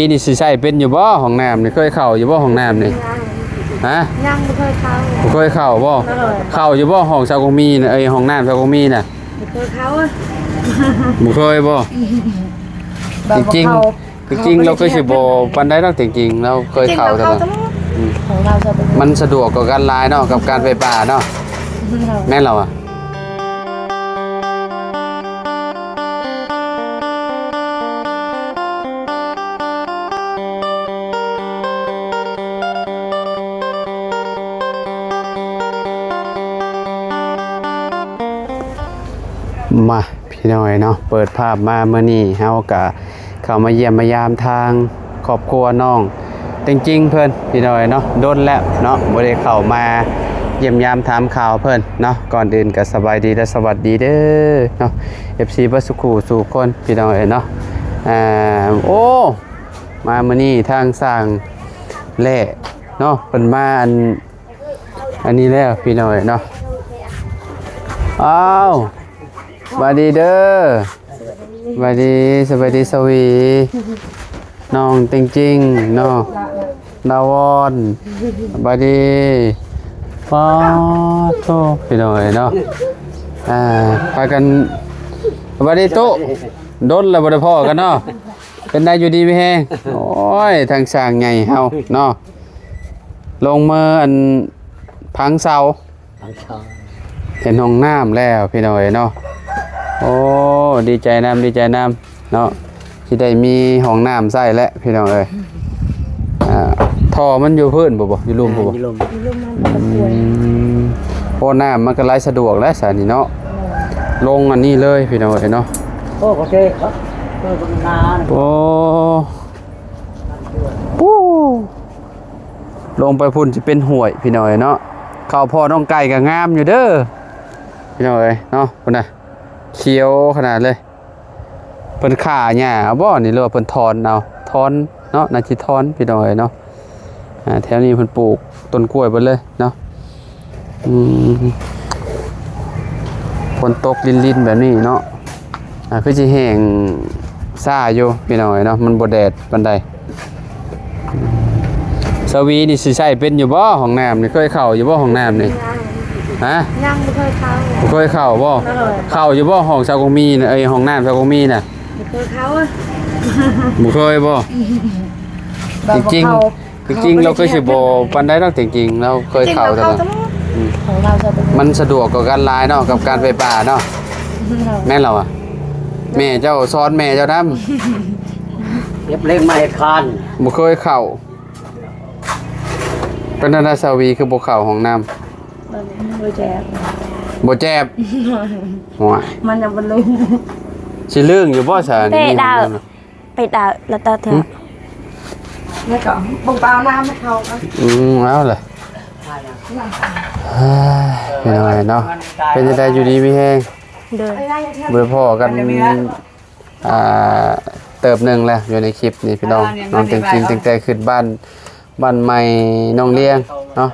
นี่สิใช้เป็นอยู่บ่ห้องน้ำนี่เคยเข้าอยู่บ่ห้องน้ำนี่ฮะยังไม่เคยเข้าบ่เคยเข้าบ่เข้าอยู่บ่ห้องชาวกงมีน่ะห้องน้ำชาวกงมีน่ะไม่เคยเข้าบ่เคยบ่จริงๆจริงๆเราเคยสิบ่ปานใดดอกจริงๆเราเคยเข้าตลอดของเราจะเป็นมันสะดวกกว่าการไลน์เนาะกับการไปป่าเนาะแม่นเราอ่ะมาพี่น้อยเนาะเปิดภาพมาเมื่อนี้เฮาก็เข้ามาเยี่ยมมายามทางครอบครัวน้องจริงๆเพิ่นพี่น้อยเนาะโดนแล้วเนาะบ่ได้เข้ามาเยี่ยมยามถามข่าวเพิ่นเนาะก่อนอื่นก็สบายดีและสวัสดีเด้อเนาะ FC บ่สุขสู่คนพี่น้อยเนาะโอ้มามื้อนี้ทางสร้างแล่เนาะเพิ่นมาอันนี้แล้วพี่น้อยเนาะอ้าวสวัสดีเด้อสวัสดีสวัสดีสวีน้องจริงๆเนาะดาวอนสวัสดีป้าโตพี่น้อยเนาะพากันสวัสดีตุ๊ดนแล้วบ่ได้พ่อกันเนาะเป็นได้อยู่ดีไหมแฮงโอ้ยทางสร้างใหญ่เฮาเนาะลงมืออันพังเสาเห็นห้องน้ำแล้วพี่น้อยเนาะโอ้ดีใจน้ำเนาะที่ได้มีห้องน้ำใส่แล้วพี่น้องเอ้ยท่อมันอยู่พื้นบ่อยู่ลุ่มบ่โอ้น้ำมันก็ไหลสะดวกแล้วสานี่เนาะลงอันนี้เลยพี่น้องเอ้ยเนาะโอ้โอเคครับโอ้ลงไปพุ่นจะเป็นห่วยพี่น้องเอ้ยเนาะข้าวพ่อน้องไก่ก็งามอยู่เด้อพี่น้องเอ้ยเนาะพุ่นน่ะเขียวขนาดเลยเพิ่นขาหญ้าบ่นี่เรียกว่าเพิ่นถอนเอาถอนเนาะน่าสิถอนพี่น้องเอ้ยเนาะแถวนี้เพิ่นปลูกต้นกล้วยเบิดเลยเนาะฝนตกลิ่นๆแบบนี้เนาะคือสิแห้งซ่าอยู่พี่น้องเอ้ยเนาะมันบ่แดดปานใดสวีนี่สิใช้เป็นอยู่บ่ห้องน้ำนี่เคยเข้าอยู่บ่ห้องน้ำนี่ฮะยังไม่เคยเข้าบ่เคยเข้าบ่เข้าอยู่บ่ห้องชาวกงมีน่ะห้องน้ำชาวกงมีน่ะไม่เคยเข้าบ่เคยบ่จริงเราเคยสิบ่ปานใดดอกจริงๆเราเคยเข้าตลอดของเราจะเป็นมันสะดวกกว่าการไลน์เนาะกับการไปป่าเนาะแม่นเราอ่ะแม่เจ้าสอนแม่เจ้านำเย็บเล่งมาให้คานบ่เคยเข้าเป็นนาสาวีคือบ่เข้าห้องน้ำบ่แจบบ่แจบโอ้ยมันยังบ่ลืมสิเรื่องอยู่บ่ซะนี่ไปดาวแล้วต่อเถอะแล้วก็บ่เปล่าน้ำให้เขาเอาเลยเป็นยังไงเนาะเป็นจังได๋อยู่ดีมีแฮงเด้อเบิ่พ่อกันเติบนึงแล้วอยู่ในคลิปนี่พี่น้องจริงๆตั้งแต่ขึ้นบ้านใหม่น้องเลี้ยงเนาะ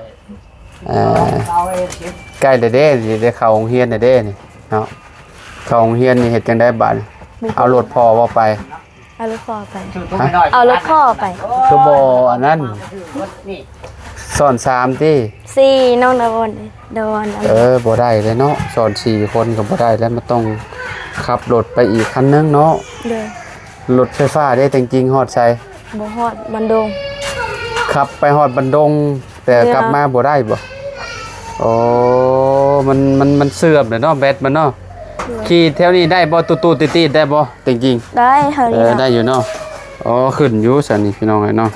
ใกล้เด้สิได้เข้าโรงเรียนเด้นี่เนาะเข้าโรงเรียนนี่เฮ็ดจังได๋บัดเอารถพ่อบ่ไปเอารถพ่อไปเอารถพ่อไปคือบ่อันนั้นสอน3ติ4น้องดอนบ่ได้เลยเนาะสอน4คนก็บ่ได้แล้วมันต้องขับรถไปอีกคันนึงเนาะเด้อรถไฟฟ้าได้จริงๆฮอดไสบ่ฮอดบันดงขับไปฮอดบันดงแต่กลับมาบ่ได้บ่โอ้มันเสื่อมเลยเนาะแบตมันเนาะขี่แถวนี้ได้บ่ตูๆติดๆได้บ่จริงๆได้เท่านี้ได้อยู่เนาะอ๋อขึ้นอยู่ซั่นนี่พี่น้องเนาะ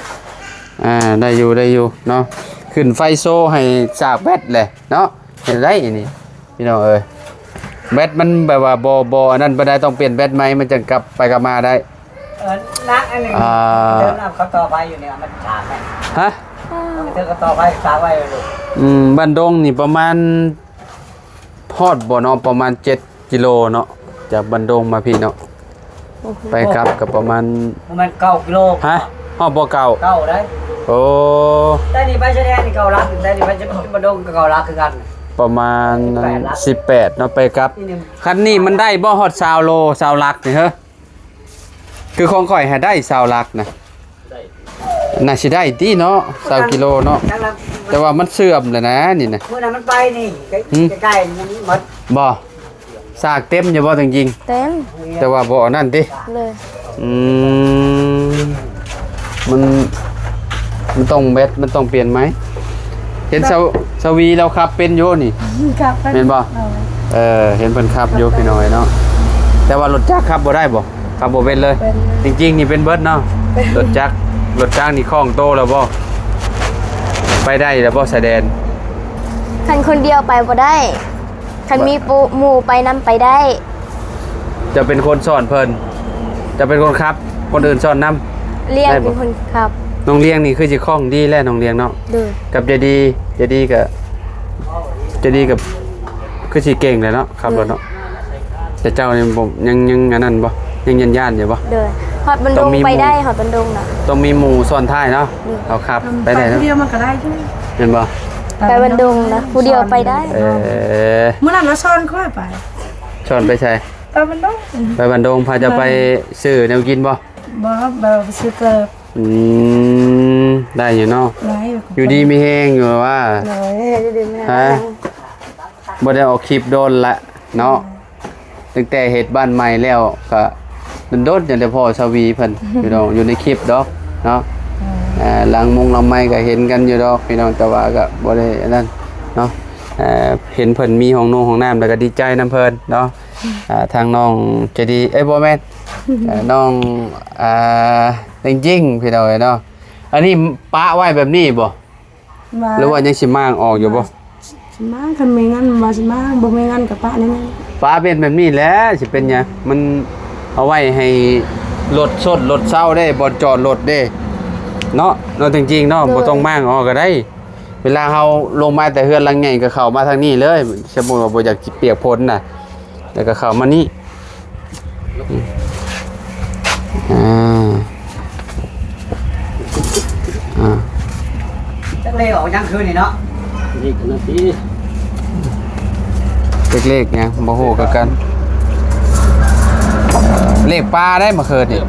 ได้อยู่เนาะขึ้นไฟโซให้จากแบตแหละเนาะเห็นได้นี่พี่น้องเอ้ยแบตมันแบบว่าบ่อันนั้นบ่ได้ต้องเปลี่ยนแบตใหม่มันจะกลับไปกลับมาได้นักอันนี้เดินเขาต่อไฟอยู่เนี่ยมันฉากไว้ฮะเธอก็ต่อไฟฉากไว้ลูกบ้านดงนี่ประมาณพอดบ่เนาะประมาณ7กิโลเนาะจากบ้านดงมาพี่เนาะไปกลับก็ประมาณ9กิโลฮะฮอดบ่เก่าได้โอ้แต่นี่ไปชะแดนนี่เก่ารักแต่นี่ไปจะบ้านดงก็เก่ารักคือกันประมาณ18เนาะไปกลับคันนี้มันได้บ่ฮอด20โล20ลักนี่เฮ้อคือของข่อยให้ได้20ลักนะ น่าสิได้ติเนาะ20กิโลเนาะแต่ว่ามันเสื่อมแล้วนะนี่นะ เมื่อนั้นมันไปนี่ใกล้ๆมันหมด บ่ซากเต็มอยู่บ่จริง เต็ม ๆแต่ว่าบ่นั่นติ เลย อืมมันต้องเบ็ดมันต้องเปลี่ยนไหมเห็นสวีเราขับเป็นอยู่นี่ ครับ เห็นบ่เห็นเพิ่นขับอยู่พี่น้อยเนาะแต่ว่ารถจักรขับบ่ได้บ่ขับบ่เป็นเลย จริงๆนี่เป็นเบิดเนาะรถจักรนี่คล่องโตแล้วบ่ไปได้แล้วบ่แสดง คันคนเดียวไปบ่ได้คันมีหมู่ไปนำไปได้ จะเป็นคนสอนเพิ่นจะเป็นคนขับคนอื่นสอนนำ เลี้ยงเป็นคนขับ น้องเลี้ยงนี่คือสิคล่องดีแล้วน้องเลี้ยงเนาะ เด้อ กับเจดีกับคือสิเก่งเลยเนาะขับรถเนาะแต่เจ้านี่บ่ยังอันนั้นบ่ยังย่านอยู่บ่ เด้อฮอดบันดงไปได้ฮอดบันดงน่ะ ต้องมีหมู่ซ้อนท้ายเนาะเอาขับไปได้เนาะ เดียวมันก็ได้ใช่ไหม เห็นบ่ ไปบันดงนะผู้เดียวไปได้ เมื่อนั้นเราซ่อนค่อยไป ช้อนไปใช่ ไปมันต้อง ไปบันดงพาจะไปซื้อแนวกินบ่ บ่แบบซื้อเกลือ อืมได้อยู่เนาะ ไหน อยู่ดีมีแฮงอยู่ว่า ไหนจะดื่ม ฮะบ่ได้ออกคลิปโดนละเนาะตั้งแต่เฮ็ดบ้านใหม่แล้วก็โดนๆอย่างแต่พ่อชวีเพิ่นพี่น้องอยู่ในคลิปดอกเนาะหลังมุงหลังไม้ก็เห็นกันอยู่ดอกพี่น้องแต่ว่าก็บ่ได้อันนั้นเนาะเห็นเพิ่นมีห้องน้ำแล้วก็ดีใจนํเพิ่นเนาะทางน้องจะดีบ่แม่นน้องจริงๆพี่น้องเนาะอันนี้ปะไว้แบบนี้บ่หรือว่ายังสิมางออกอยู่บ่ สิมาคันมีงั้นมาสิมาบ่มีงั้นกับป้านี่นะ ปะเป็นแบบนี้แหละสิเป็นหยังมันเอาไว้ให้รถสดรถเช้าได้บ่จอดรถได้เนาะจริงๆเนาะบ่ต้องมางออกก็ได้ เวลาเฮาลงมาแต่เฮือนหลังใหญ่ก็เข้ามาทางนี้เลยสมมุติว่าบ่อยากเปียกฝนน่ะแล้วก็เข้ามานี่อ่า จักเลยออกยังคืนนี่เนาะ นี่กันนะพี่เลขๆไงบ่ฮู้คือกันเลขปลาได้มาคืนนี่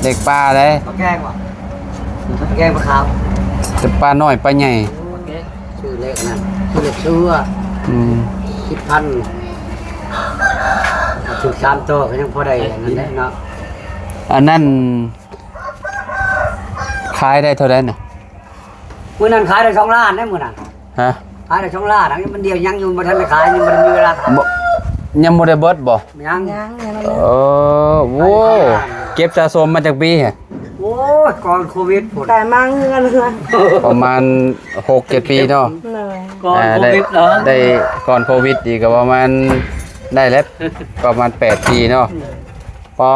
เลขปลาได้ ปลาแกงว่ะปลาแกงปลาขาว แต่ปลาน้อยปลาใหญ่ ชื่อเลขนั้นชื่อเลขชื่อ10,000ถึง3ตัวก็ยังพอได้นั่นแหละเนาะ อันนั้นขายได้เท่าไหร่น่ะ มื้อนั้นขายได้2ล้านได้มื้อนั้น ฮะ ขายได้2ล้านอันนี้มันเดียวยังอยู่บ่ทันได้ขายยังบ่ได้มีเวลาขาย บ่ยังบ่ได้เบิดบ่ ยัง ยังยัง โว้เก็บสะสมมาจากปีฮะ โอ้ยก่อนโควิดพุ่น แต่มังเงินเลย ประมาณ 6-7 ปีเนาะ เลย ก่อนโค ได้ วิดเหรอ ได้ก่อนโควิดอีกก็ประมาณได้แล้วประมาณ8ปีเนาะพอ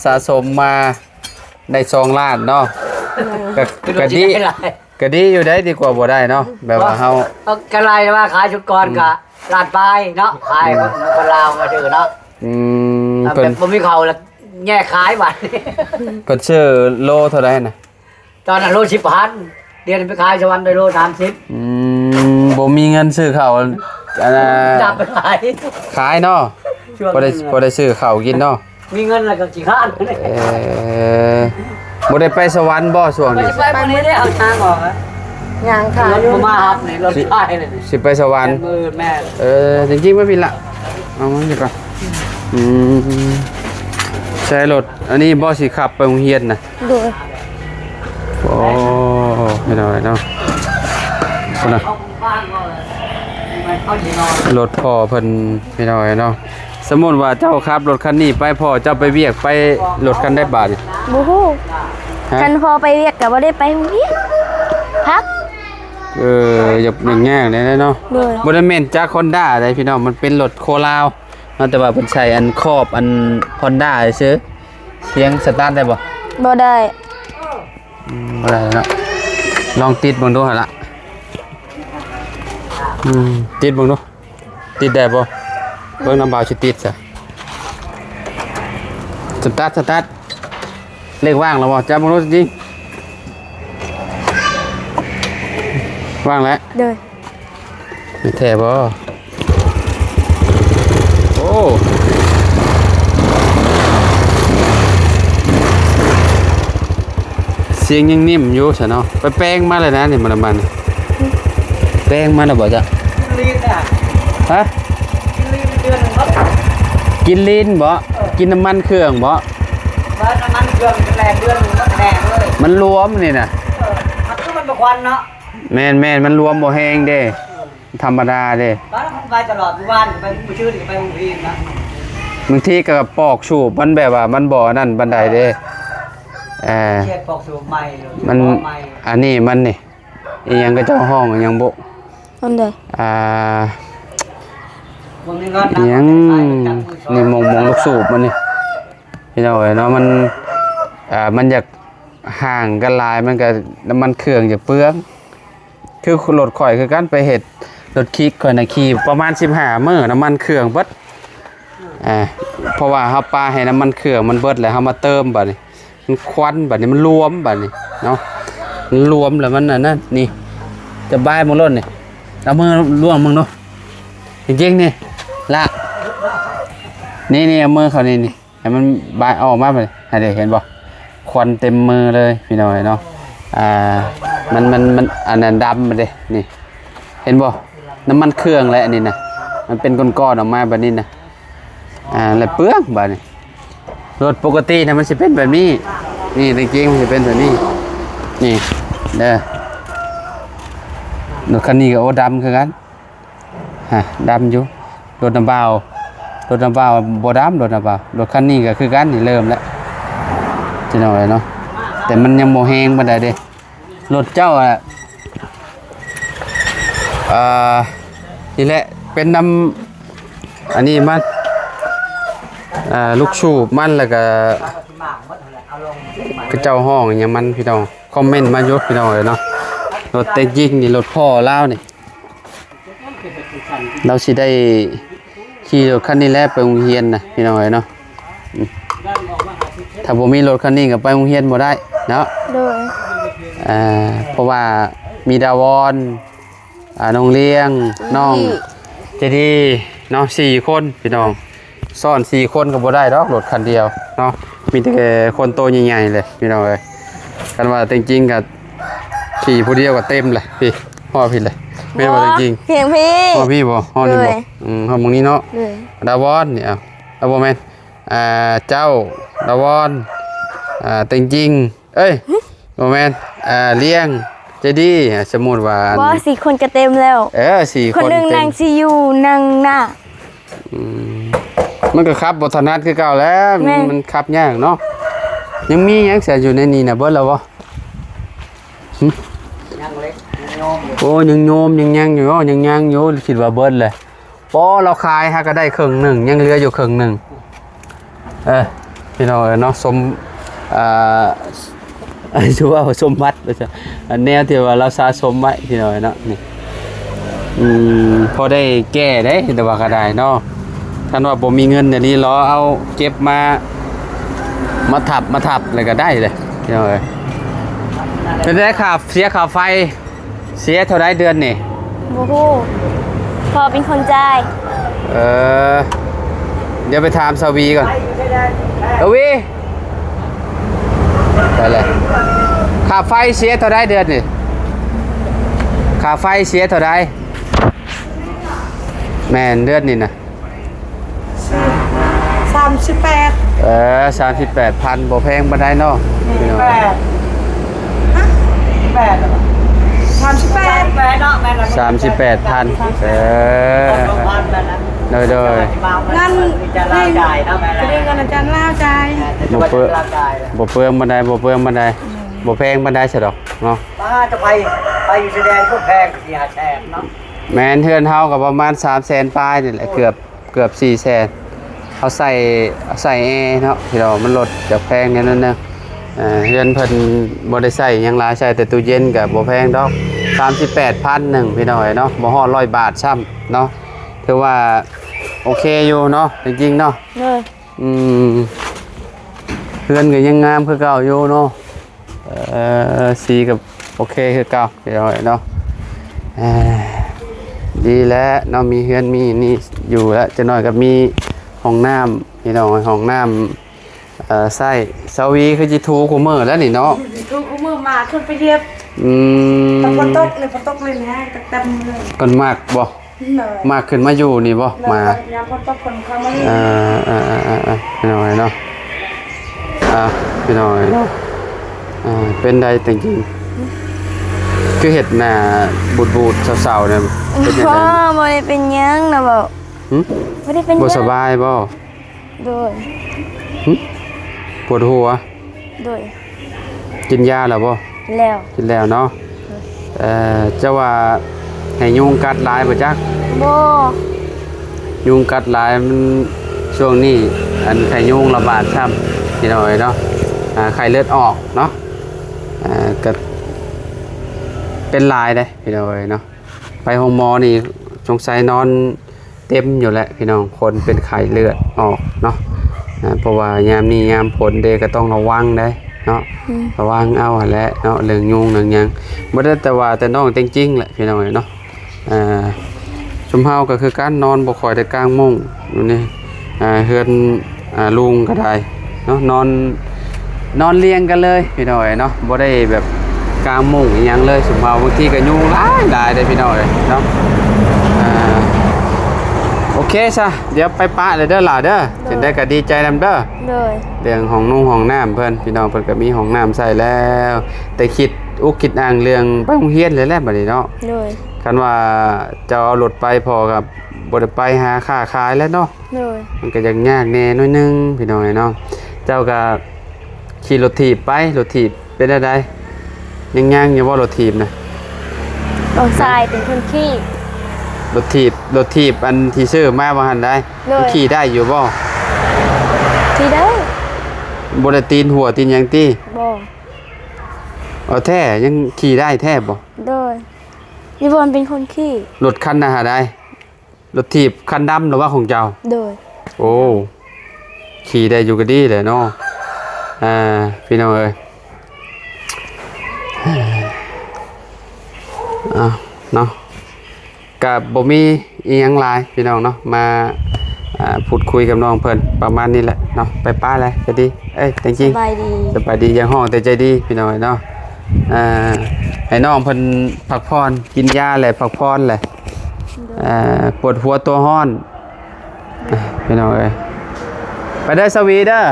สะสมมาได้2ล้านเนาะก็ดีก็ดีอยู่ได้ดีกว่าบ่ได้เนาะแบบว่าเฮา เอากะไรว่าขายชุดก่อนกะลาดปลายเนาะขายคนลาวมาถือเนาะ เพิ่ เป็น นบ่มีเขาแล้วแย่ขายบัด เพิ่นชื่อโลเท่าไหร่น่ะ ตอนนั้นโล10,000เดือนไปขายชวันได้โล30บ่มีเงินซื้อข้าวจับไปขาย ขายเนาะบ่ได้ซื้อข้าวกินเนาะ มีเงินแล้วก็ขี้ข้าน บ่ได้ไปสวรรค์บ่ช่วงนี้ ไปมื้อนี้เอาทางออกอะ ยังค่ะ รถบ่มาครับนี่รถใต้เลย สิไปสวรรค์ มือแม่ จริงๆไม่ผิดละเอามาดีกว่าใช้รถอันนี้บ่สิขับไปโรงเรียนน่ะ เด้อ โอ้ไม่ได้เนาะคนน่ะ เอาบ้านก็เลยเอาที่นอน รถพ่อเพิ่นไม่ได้เนาะสมมุติว่าเจ้าขับรถคันนี้ไปพ่อเจ้าไปเวียกไปรถคันได้บาทนี่ บ่ฮู้ ฮะ คันพอไปเวียกก็บ่ได้ไปโรงเรียนพัก อย่าอย่างแง่เลยเนาะ เด้อ บ่ได้แม่นจาก Honda ได้พี่น้องมันเป็นรถโคลาวเนาะแต่ว่าเพิ่นใช้อันครอบอัน Honda ซื่อเสียงสตาร์ทได้บ่ บ่ได้ บ่ได้เนาะลองติดเบิ่งดูหั่นล่ะติดเบิ่งดูติดได้บ่เบิ่งน้ำบาวสิติดซะสตาร์ทเลขว่างแล้วบ่จับเบิ่งดูจริงว่างแล้ว เด้อ ไม่แท้บ่โอ้ เสียงยังนิ่มอยู่ซะเนาะไปแป้งมาเลยนะนี่มันแป้งมาแล้วบ่จ๊ะ ลีนอ่ะ ฮะ ลีนเดือนนึงครับ กินลิ้นบ่กินน้ำมันเครื่องบ่ บ้านน้ำมันเครื่องแรงเดือนนึงก็แรงเลย มันรวมนี่น่ะ มันคือมันเป็นควันเนาะ แม่นมันรวมบ่แห้งเด้ธรรมดาเด้ บ้านเราไปตลอดบ้านไปมือชื่อไปมือพีนนะ บางทีก็ปอกสูบมันแบบว่ามันบ่นั่นบันไดเด้เชียดปอกสูบใหม่ มันอันนี้มันนี่อีหยังก็เจ้าห้องอีหยังบ่ อันใด อีหยังนี่มองลูกสูบมันนี่พี่น้องเอ้ยเนาะมันอยากห่างกันหลายมันก็น้ำมันเครื่องจะเปลืองคือรถข่อยคือกันไปเฮ็ดรถคิกข่อยน่ะขี่ประมาณ15มื้อน้ำมันเครื่องเบิดเพราะว่าเฮาปาให้น้ำมันเครื่องมันเบิดแล้วเฮามาเติมบัดนี้มันควันบัดนี้มันรวมบัดนี้เนาะมันรวมแล้วมันนั่นนี่จะบายหมดล้นนี่เอามือล่วงมึงเนาะจริงๆนี่ละนี่เอามือเขานี่ให้มันบายออกมาเลยให้ได้เห็นบ่ควันเต็มมือเลยพี่น้อยเนาะมันอันนั้นดำมาเด้นี่เห็นบ่น้ำมันเครื่องแหละอันนี้นะมันเป็นก้อนๆออกมาแบบนี้นะแล้วเปลืองบัดนี้รถปกตินะมันจะเป็นแบบนี้นี่จริงๆมันจะเป็นแบบนี้นี่เด้อรถคันนี้ก็โอ้ดำคือกันดำอยู่รถน้ำเบาบ่ดำรถน้ำเบารถคันนี้ก็คือกันนี่เริ่มแล้วจะหน่อยเนาะแต่มันยังโมแหงบันไดเด้รถเจ้านี่แหละเป็นน้ำอันนี้มันลูกชูบมันแล้วก็เจ้าห้องอย่างมันพี่น้องคอมเมนต์มายกพี่น้องเลยเนาะรถเต็กยิงนี่รถพ่อเล่านี่เราสิได้ขี่รถคันนี้แล้วไปโรงเรียนนะพี่น้องเลยเนาะถ้าผมมีรถคันนี้ก็ไปโรงเรียนบ่ได้เนาะโดยเพราะว่ามีดาวอนน้องเลี้ยงน้องเจดีเนาะ4คนพี่น้องซ่อน4คนก็บ่ได้ดอกรถคันเดียวเนาะมีแต่คนโตใหญ่ๆเลยพี่น้องเอ้ยกันว่าจริงๆก็ขี่ผู้เดียวก็เต็มเลยพี่ห่อพี่เลยแม่นบ่จริงเพียงพี่ห่อพี่บ่ห่อนี่บ่ห่อหม้องนี้เนาะดาวอนนี่เอาบ่แม่นเจ้าดาวอนจริงๆเอ้ยบ่แม่นเลี้ยงเจดีสมมุติว่าบ่4คนก็เต็มแล้ว4คนคนนึงนั่งสิอยู่นั่งหน้ามันก็ขับบ่ถนัดคือเก่าแล้วมันขับยากเนาะยังมีหยังเสียอยู่ในนี้น่ะเบิดแล้วบ่ยังเล็กยังโยมอยู่ โอ้ยังโยมยังอยู่ยังอยู่คิดว่าเบิดเลยพอเราขายฮะก็ได้ครึ่งหนึ่งยังเหลืออยู่ครึ่งหนึ่งพี่น้องเนาะสมชื่อว่าสมบัติแนวที่ว่าเราสะสมไว้พี่น้องเนาะนี่พอได้แก้ได้แต่ว่าก็ได้เนาะท่านว่าผมมีเงินเนี่ยนี่รอเอาเก็บมาทับอะไรก็ได้เลยพี่น้องเป็นได้เสียค่าไฟเสียเท่าไรเดือนนี่โอ้โหพอเป็นคนจ่ายเดี๋ยวไปถามสวีก่อนสวีไปเลยค่าไฟเสียเท่าไรเดือนนี่ค่าไฟเสียเท่าไรแม่นเดือนนี่นะ38 38,000บ่แพงบ่ได้เนาะพี่น้อง38เนาะแม่38,000โดยนั่นจะลาจ่ายเนาะแม่เรียนกันอาจารย์ลาวจ่ายบ่เปลืองบันไดบ่แพงบันไดซะดอกเนาะจะไปอยู่แสดงก็แพง4-5แสนเนาะแม่นเฮือนเฮาก็ประมาณ300,000ปลายนี่แหละเกือบ400,000เขาใส่แอร์เนาะพี่น้องมันลดจากแพงแค่นั้นนะเฮือนเพิ่นบ่ได้ใส่หยังหลายใส่แต่ตู้เย็นก็บ่แพงดอก38,000นึงพี่น้องเนาะบ่ฮอด100 บาทซ้ำเนาะถือว่าโอเคอยู่เนาะจริงๆเนาะเฮือนก็ยังงามคือเก่าอยู่เนาะสีก็โอเคคือเก่าพี่น้องเนาะดีแล้วเนาะมีเฮือนมีนี่อยู่แล้วจะน้อยก็มีห้องน้ำพี่น้องห้องน้ำใส่สวีคือจิทูคูเมอร์แล้วนี่เนาะ เอามือมาขึ้นไปเหยียบ อืม ฝนตกเลยนะเต็มเลย คนมากบ่ เลย มากขึ้นมาอยู่นี่บ่มา ยามฝนตกคนเข้ามา พี่น้อยเนาะพี่น้อยเนาะเป็นใดจริงๆคือเห็ดหน้าบูดๆเศร้าๆเนี่ยเป็นยัง พ่อ ไง บ่ได้เป็นหยังนะบอก หึ บ่ได้เป็นห บ่ ยัง สบายบ่ โดย หึปวดหัว โดย กินยาแล้วบ่ แล้ว กินแล้วเนาะเจ้าว่าให้ยุงกัดหลายบ่จัก บ่ ยุงกัดหลายมันช่วงนี้อันไข้ยุงระบาดซ้ำพี่น้อยเนาะไข้เลือดออกเนาะก็เป็นหลายเด้พี่น้อยเนาะไปห้องหมอนี่สงสัยนอนเต็มอยู่แหละพี่น้องคนเป็นไข้เลือดออกเนาะเพราะว่ายามนี้ยามฝนเดก็ต้องระวังได้เนาะระวังเอาหั่นแหละเนาะเรื่องยุงเรื่องหยังบ่ได้แต่ว่าแต่น้องจริงๆแหละพี่น้อยเนาะชุมเฮาก็คือการนอนบ่ค่อยได้กลางมุ้งอยู่นี่เฮือนลุงก็ได้เนาะนอนเรียงกันเลยพี่น้อยเนาะบ่ได้แบบกลางมุ้งอีหยังเลยชุมเฮาบางทีก็ยุงหลายได้พี่น้อยเนาะโอเคซะเดี๋ยวไปปะเลยเด้อล่ะเด้อจังได้ก็ดีใจนำเด้อ โดย เรื่องห้องนุ่งห้องน้ำเพิ่นพี่น้องเพิ่นก็มีห้องน้ำใส่แล้ว แต่คิดคิดอ่างเรื่องไปโรงเรียนเลยแหละบัดนี้เนาะ โดย คันว่าจะเอารถไปพอกับบ่ได้ไปหาค้าขายแล้วเนาะ โดย มันก็ยังยากแน่น้อยนึงพี่น้องเนาะเจ้าก็ขี่รถถีบไปรถถีบเป็นได้ยังอยู่ว่ารถถีบนะ น้องชายเป็นคนขี้ รถถีบอันที่ซื้อมาบ่หันได้ เลย ขี่ได้อยู่บ่ ที่ได้ บ่ได้ตีนหัวตีนหยังติ บ่ เอาแท้ยังขี่ได้แท้บ่ โดยนิพนธ์เป็นคนขี้ รถคันน่ะหาได้รถถีบคันดำหรือว่าของเจ้า โดย โอ้ขี่ได้อยู่ก็ดีเลยเนาะพี่น้องเอ้ยเนาะกับบ่มีอีหยังหลายพี่น้องเนาะมาพูดคุยกับน้องเพิ่นประมาณนี้แหละเนาะไปป้าเลยก็ดีจริง สบายดี สบายดียังห้องแต่ใจดีพี่น้องเนาะให้น้องเพิ่นพักผ่อนกินยาแหละพักผ่อนแหละปวดหัวตัวห้อนพี่น้องเอ้ยไปเด้อสวีเด้อ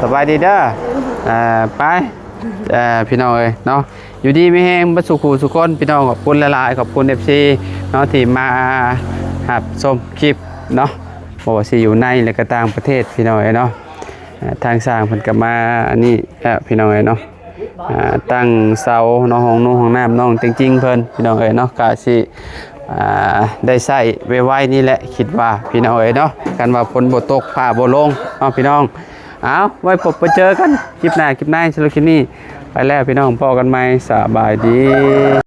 สบายดีเด้อไปพี่น้องเอ้ยเนาะอยู่ดีไม่แห้งบัสุขูสุคนพี่น้องขอบคุณหลายๆขอบคุณ FC เนาะที่มาหับชมคลิปเนาะบ่ว่าสิอยู่ในและก็ต่างประเทศพี่น้องเอ้ยเนาะทางสร้างเพิ่นก็มาอันนี้พี่น้องเอ้ยเนาะตั้งเสาเนาะห้องนุ่งห้องน้ำน้องจริงๆเพิ่นพี่น้องเอ้ยเนาะก็สิได้ใช้ไว้นี่แหละคิดว่าพี่น้องเอ้ยเนาะกันว่าฝนบ่ตกฟ้าบ่ลงเนาะพี่น้องเอาไว้พบไปเจอกันคลิปหน้าสำหรับคลิปนี้ไปแล้วพี่น้องพอกันใหม่สบายดี